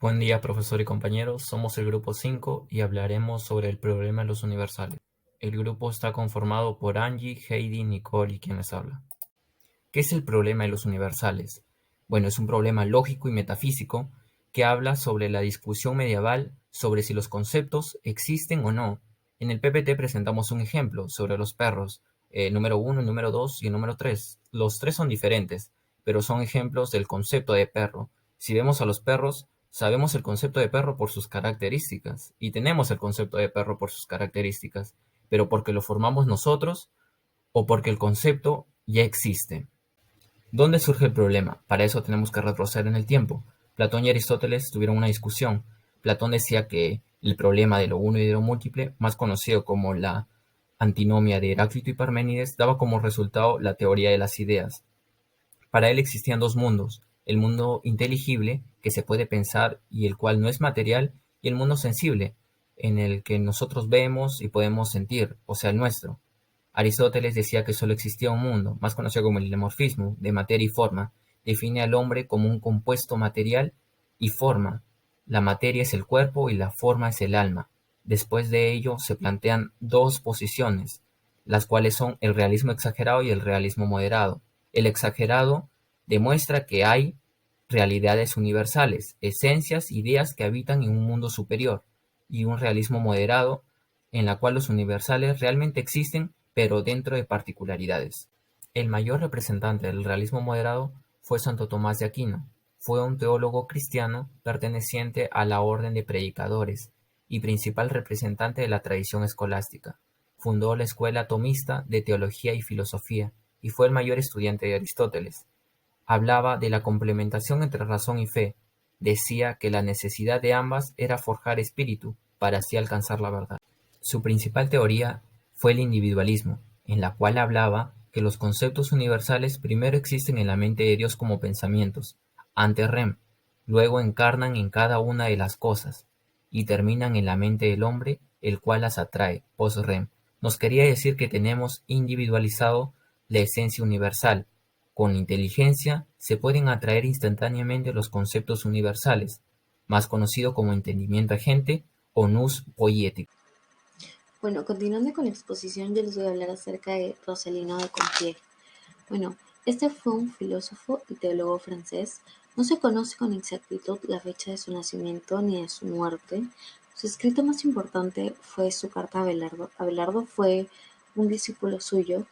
Buen día, profesor y compañeros. Somos el grupo 5 y hablaremos sobre el problema de los universales. El grupo está conformado por Angie, Heidi, Nicole y quien les habla. ¿Qué es el problema de los universales? Bueno, es un problema lógico y metafísico que habla sobre la discusión medieval sobre si los conceptos existen o no. En el PPT presentamos un ejemplo sobre los perros, el número 1, el número 2 y el número 3. Los tres son diferentes, pero son ejemplos del concepto de perro. Si vemos a los perros, sabemos el concepto de perro por sus características y tenemos el concepto de perro por sus características, pero porque lo formamos nosotros o porque el concepto ya existe. ¿Dónde surge el problema? Para eso tenemos que retroceder en el tiempo. Platón y Aristóteles tuvieron una discusión. Platón decía que el problema de lo uno y de lo múltiple, más conocido como la antinomia de Heráclito y Parménides, daba como resultado la teoría de las ideas. Para él existían dos mundos: el mundo inteligible, que se puede pensar y el cual no es material, y el mundo sensible, en el que nosotros vemos y podemos sentir, o sea, el nuestro. Aristóteles decía que solo existía un mundo, más conocido como el dimorfismo, de materia y forma. Define al hombre como un compuesto material y forma. La materia es el cuerpo y la forma es el alma. Después de ello se plantean dos posiciones, las cuales son el realismo exagerado y el realismo moderado. El exagerado demuestra que hay realidades universales, esencias, ideas que habitan en un mundo superior, y un realismo moderado en la cual los universales realmente existen, pero dentro de particularidades. El mayor representante del realismo moderado fue Santo Tomás de Aquino. Fue un teólogo cristiano perteneciente a la orden de predicadores y principal representante de la tradición escolástica. Fundó la Escuela Tomista de Teología y Filosofía y fue el mayor estudiante de Aristóteles. Hablaba de la complementación entre razón y fe. Decía que la necesidad de ambas era forjar espíritu para así alcanzar la verdad. Su principal teoría fue el individualismo, en la cual hablaba que los conceptos universales primero existen en la mente de Dios como pensamientos, ante rem, luego encarnan en cada una de las cosas, y terminan en la mente del hombre, el cual las atrae, post rem. Nos quería decir que tenemos individualizado la esencia universal. Con inteligencia se pueden atraer instantáneamente los conceptos universales, más conocido como entendimiento agente o nous poietic. Bueno, continuando con la exposición, yo les voy a hablar acerca de Rossellino de Compiègne. Bueno, este fue un filósofo y teólogo francés. No se conoce con exactitud la fecha de su nacimiento ni de su muerte. Su escrito más importante fue su carta a Abelardo. Abelardo fue un discípulo suyo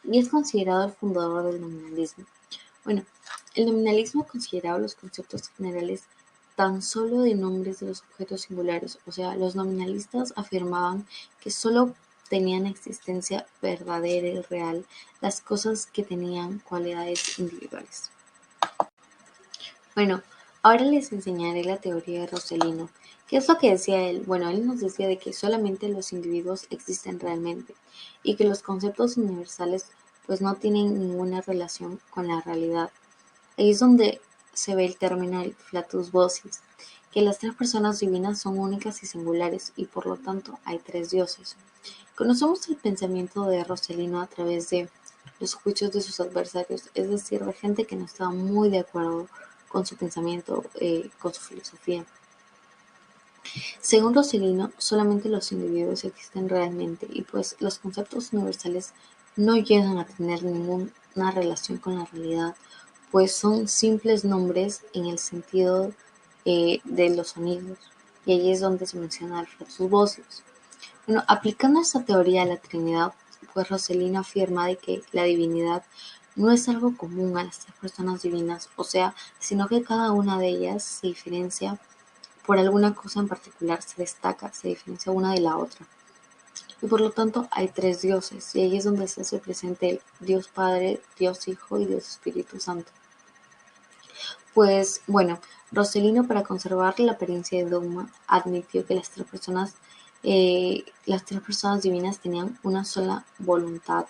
y es considerado el fundador del nominalismo. Bueno, el nominalismo consideraba los conceptos generales tan solo de nombres de los objetos singulares, o sea, los nominalistas afirmaban que solo tenían existencia verdadera y real las cosas que tenían cualidades individuales. Bueno, ahora les enseñaré la teoría de Rossellino. ¿Qué es lo que decía él? Bueno, él nos decía de que solamente los individuos existen realmente y que los conceptos universales pues no tienen ninguna relación con la realidad. Ahí es donde se ve el término del flatus vocis, que las tres personas divinas son únicas y singulares y por lo tanto hay tres dioses. Conocemos el pensamiento de Rossellino a través de los juicios de sus adversarios, es decir, de gente que no estaba muy de acuerdo con su pensamiento, con su filosofía. Según Rossellino, solamente los individuos existen realmente y pues los conceptos universales no llegan a tener ninguna relación con la realidad, pues son simples nombres en el sentido de los sonidos. Y ahí es donde se menciona el flatus vocis. Bueno, aplicando esta teoría a la Trinidad, pues Rossellino afirma de que la divinidad no es algo común a las tres personas divinas, o sea, sino que cada una de ellas se diferencia por alguna cosa en particular, se destaca, se diferencia una de la otra. Y por lo tanto hay tres dioses, y ahí es donde se hace presente el Dios Padre, Dios Hijo y Dios Espíritu Santo. Pues bueno, Rossellino, para conservar la apariencia de dogma, admitió que las tres personas divinas tenían una sola voluntad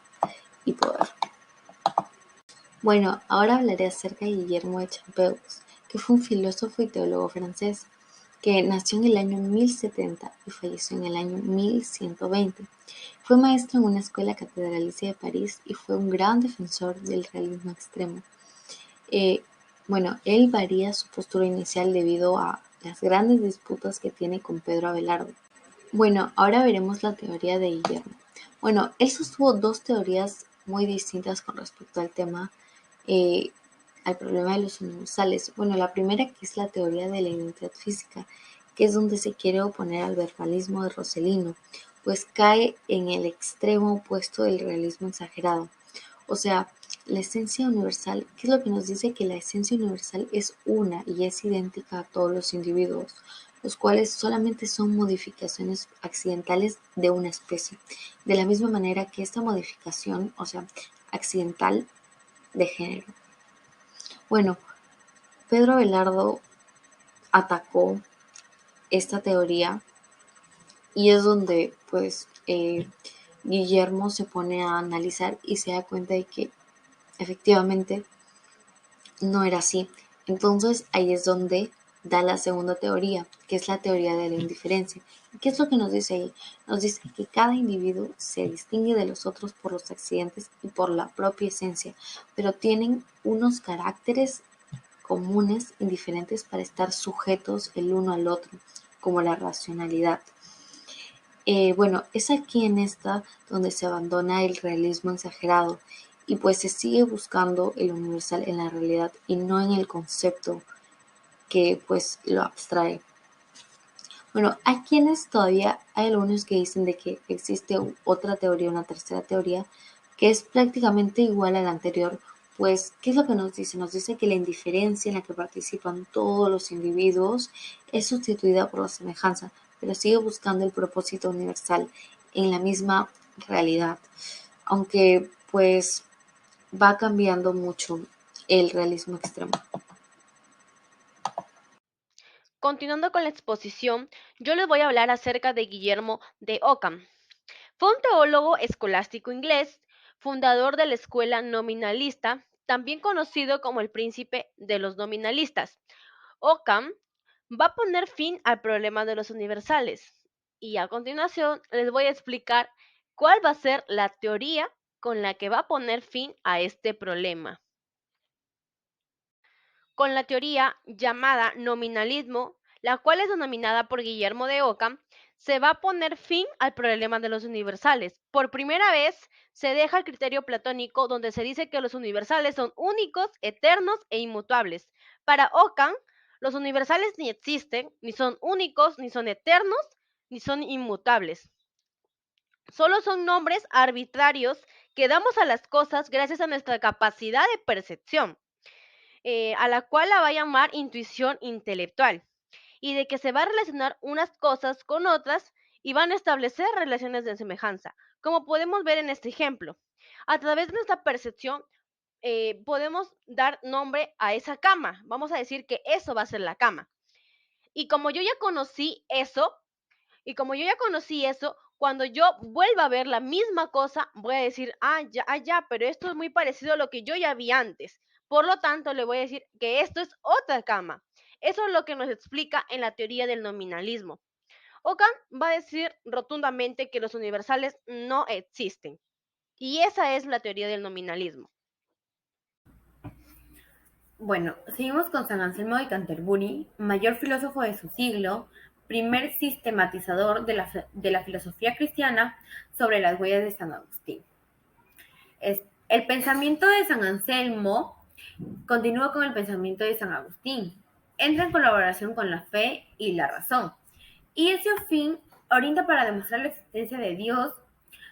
y poder. Bueno, ahora hablaré acerca de Guillermo de Champeux, que fue un filósofo y teólogo francés, que nació en el año 1070 y falleció en el año 1120. Fue maestro en una escuela catedralicia de París y fue un gran defensor del realismo extremo. Eh, bueno, él varía su postura inicial debido a las grandes disputas que tiene con Pedro Abelardo. Bueno, ahora veremos la teoría de Guillermo. Bueno, él sostuvo dos teorías muy distintas con respecto al tema, al problema de los universales. Bueno, la primera que es la teoría de la identidad física, que es donde se quiere oponer al verbalismo de Rossellino, pues cae en el extremo opuesto del realismo exagerado. O sea, la esencia universal, ¿qué es lo que nos dice? Que la esencia universal es una y es idéntica a todos los individuos, los cuales solamente son modificaciones accidentales de una especie. De la misma manera que esta modificación, o sea, accidental de género. Bueno, Pedro Abelardo atacó esta teoría y es donde pues Guillermo se pone a analizar y se da cuenta de que efectivamente no era así. Entonces ahí es donde da la segunda teoría, que es la teoría de la indiferencia. ¿Qué es lo que nos dice ahí? Nos dice que cada individuo se distingue de los otros por los accidentes y por la propia esencia, pero tienen unos caracteres comunes y diferentes para estar sujetos el uno al otro, como la racionalidad. Bueno, es aquí en esta donde se abandona el realismo exagerado y pues se sigue buscando el universal en la realidad y no en el concepto que pues lo abstrae. Bueno, hay quienes todavía, hay algunos que dicen de que existe otra teoría, una tercera teoría, que es prácticamente igual a la anterior, pues, ¿qué es lo que nos dice? Nos dice que la indiferencia en la que participan todos los individuos es sustituida por la semejanza, pero sigue buscando el propósito universal en la misma realidad, aunque pues va cambiando mucho el realismo extremo. Continuando con la exposición, yo les voy a hablar acerca de Guillermo de Ockham. Fue un teólogo escolástico inglés, fundador de la escuela nominalista, también conocido como el príncipe de los nominalistas. Ockham va a poner fin al problema de los universales y a continuación les voy a explicar cuál va a ser la teoría con la que va a poner fin a este problema. Con la teoría llamada nominalismo, la cual es denominada por Guillermo de Ockham, se va a poner fin al problema de los universales. Por primera vez se deja el criterio platónico donde se dice que los universales son únicos, eternos e inmutables. Para Ockham, los universales ni existen, ni son únicos, ni son eternos, ni son inmutables. Solo son nombres arbitrarios que damos a las cosas gracias a nuestra capacidad de percepción. A la cual la va a llamar intuición intelectual, y de que se va a relacionar unas cosas con otras y van a establecer relaciones de semejanza, como podemos ver en este ejemplo. A través de nuestra percepción podemos dar nombre a esa cama, vamos a decir que eso va a ser la cama. Y como yo ya conocí eso, cuando yo vuelva a ver la misma cosa, voy a decir, ya, pero esto es muy parecido a lo que yo ya vi antes. Por lo tanto, le voy a decir que esto es otra cama. Eso es lo que nos explica en la teoría del nominalismo. Ockham va a decir rotundamente que los universales no existen. Y esa es la teoría del nominalismo. Bueno, seguimos con San Anselmo de Canterbury, mayor filósofo de su siglo, primer sistematizador de la filosofía cristiana sobre las huellas de San Agustín. El pensamiento de San Anselmo continúa con el pensamiento de San Agustín, entra en colaboración con la fe y la razón, y ese fin orienta para demostrar la existencia de Dios,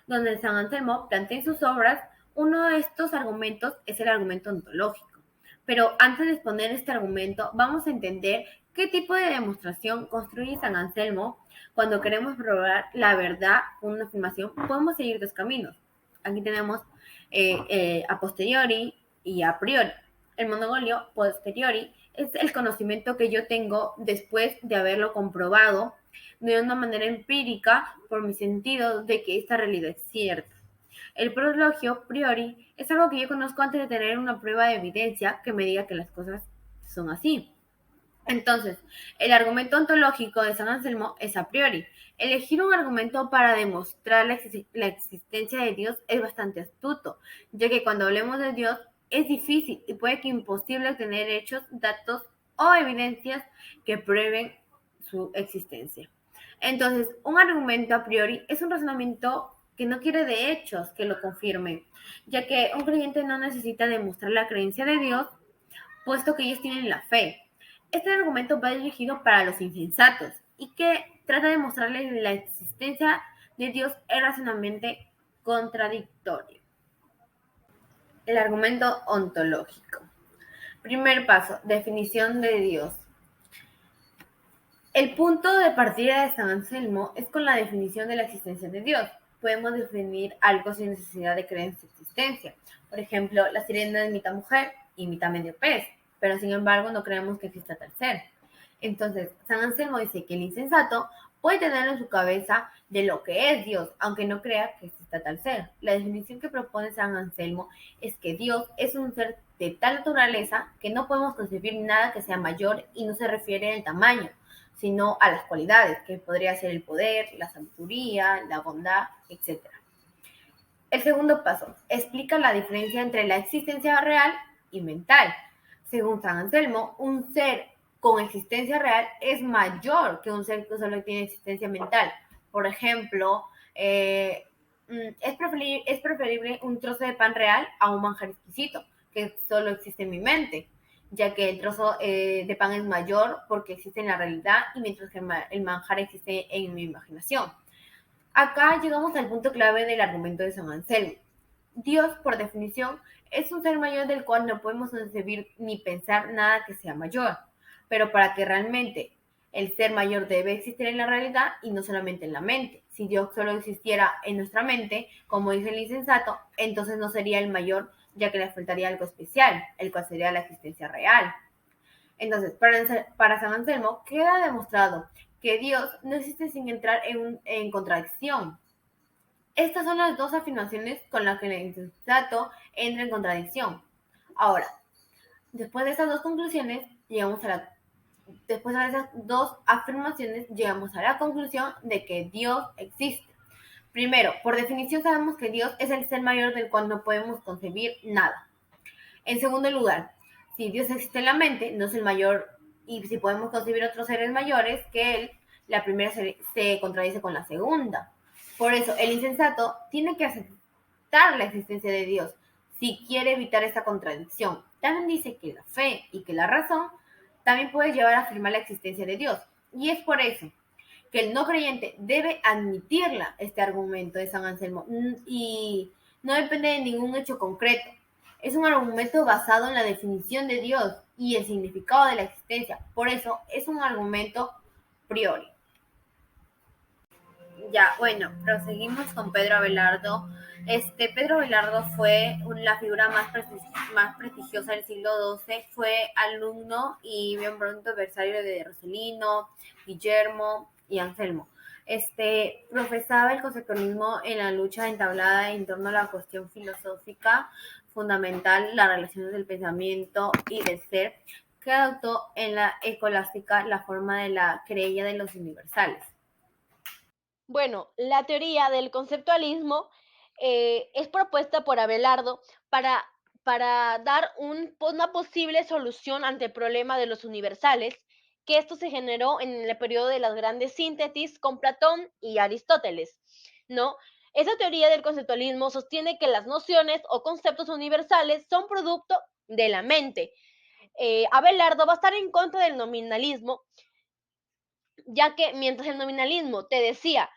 donde San Anselmo plantea en sus obras uno de estos argumentos es el argumento ontológico. Pero antes de exponer este argumento, vamos a entender qué tipo de demostración construye San Anselmo. Cuando queremos probar la verdad con una afirmación, podemos seguir dos caminos. Aquí tenemos a posteriori y a priori. El monopolio posteriori es el conocimiento que yo tengo después de haberlo comprobado de una manera empírica por mi sentido de que esta realidad es cierta. El prologio priori es algo que yo conozco antes de tener una prueba de evidencia que me diga que las cosas son así. Entonces, el argumento ontológico de San Anselmo es a priori. Elegir un argumento para demostrar la existencia de Dios es bastante astuto, ya que cuando hablemos de Dios es difícil y puede que imposible tener hechos, datos o evidencias que prueben su existencia. Entonces, un argumento a priori es un razonamiento que no quiere de hechos que lo confirmen, ya que un creyente no necesita demostrar la creencia de Dios, puesto que ellos tienen la fe. Este argumento va dirigido para los insensatos y que trata de mostrarles la existencia de Dios es racionalmente contradictorio. El argumento ontológico. Primer paso, definición de Dios. El punto de partida de San Anselmo es con la definición de la existencia de Dios. Podemos definir algo sin necesidad de creer en su existencia. Por ejemplo, la sirena es mitad mujer y mitad medio pez, pero sin embargo no creemos que exista tal ser. Entonces, San Anselmo dice que el insensato puede tener en su cabeza de lo que es Dios, aunque no crea que exista tal ser. La definición que propone San Anselmo es que Dios es un ser de tal naturaleza que no podemos concebir nada que sea mayor y no se refiere al tamaño, sino a las cualidades, que podría ser el poder, la sabiduría, la bondad, etc. El segundo paso explica la diferencia entre la existencia real y mental. Según San Anselmo, un ser con existencia real es mayor que un ser que solo tiene existencia mental. Por ejemplo, es preferible un trozo de pan real a un manjar exquisito, que solo existe en mi mente, ya que el trozo de pan es mayor porque existe en la realidad y mientras que el manjar existe en mi imaginación. Acá llegamos al punto clave del argumento de San Anselmo. Dios, por definición, es un ser mayor del cual no podemos concebir ni pensar nada que sea mayor, pero para que realmente el ser mayor debe existir en la realidad y no solamente en la mente. Si Dios solo existiera en nuestra mente, como dice el insensato, entonces no sería el mayor, ya que le faltaría algo especial, el cual sería la existencia real. Entonces, para San Anselmo queda demostrado que Dios no existe sin entrar en contradicción. Estas son las dos afirmaciones con las que el insensato entra en contradicción. Ahora, después de esas dos afirmaciones, llegamos a la conclusión de que Dios existe. Primero, por definición sabemos que Dios es el ser mayor del cual no podemos concebir nada. En segundo lugar, si Dios existe en la mente, no es el mayor, y si podemos concebir otros seres mayores que Él, la primera se contradice con la segunda. Por eso, el insensato tiene que aceptar la existencia de Dios si quiere evitar esta contradicción. También dice que la fe y que la razón también puede llevar a afirmar la existencia de Dios. Y es por eso que el no creyente debe admitirla, este argumento de San Anselmo, y no depende de ningún hecho concreto. Es un argumento basado en la definición de Dios y el significado de la existencia. Por eso es un argumento priori. Ya, bueno, proseguimos con Pedro Abelardo. Pedro Abelardo fue la figura más prestigiosa del siglo XII. Fue alumno y miembro adversario de Roselino, Guillermo y Anselmo. Profesaba el conceptualismo en la lucha entablada en torno a la cuestión filosófica fundamental, las relaciones del pensamiento y del ser, que adoptó en la escolástica la forma de la querella de los universales. Bueno, la teoría del conceptualismo es propuesta por Abelardo para dar una posible solución ante el problema de los universales, que esto se generó en el periodo de las grandes síntesis con Platón y Aristóteles, ¿no? Esa teoría del conceptualismo sostiene que las nociones o conceptos universales son producto de la mente. Abelardo va a estar en contra del nominalismo, ya que mientras el nominalismo te decía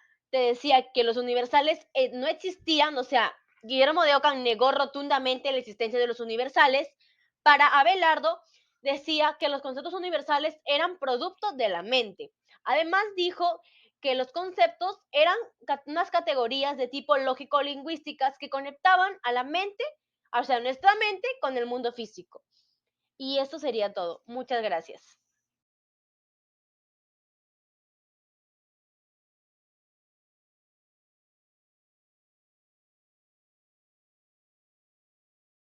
que los universales no existían, o sea, Guillermo de Ockham negó rotundamente la existencia de los universales, para Abelardo decía que los conceptos universales eran producto de la mente. Además dijo que los conceptos eran unas categorías de tipo lógico-lingüísticas que conectaban a la mente, o sea, nuestra mente con el mundo físico. Y eso sería todo. Muchas gracias.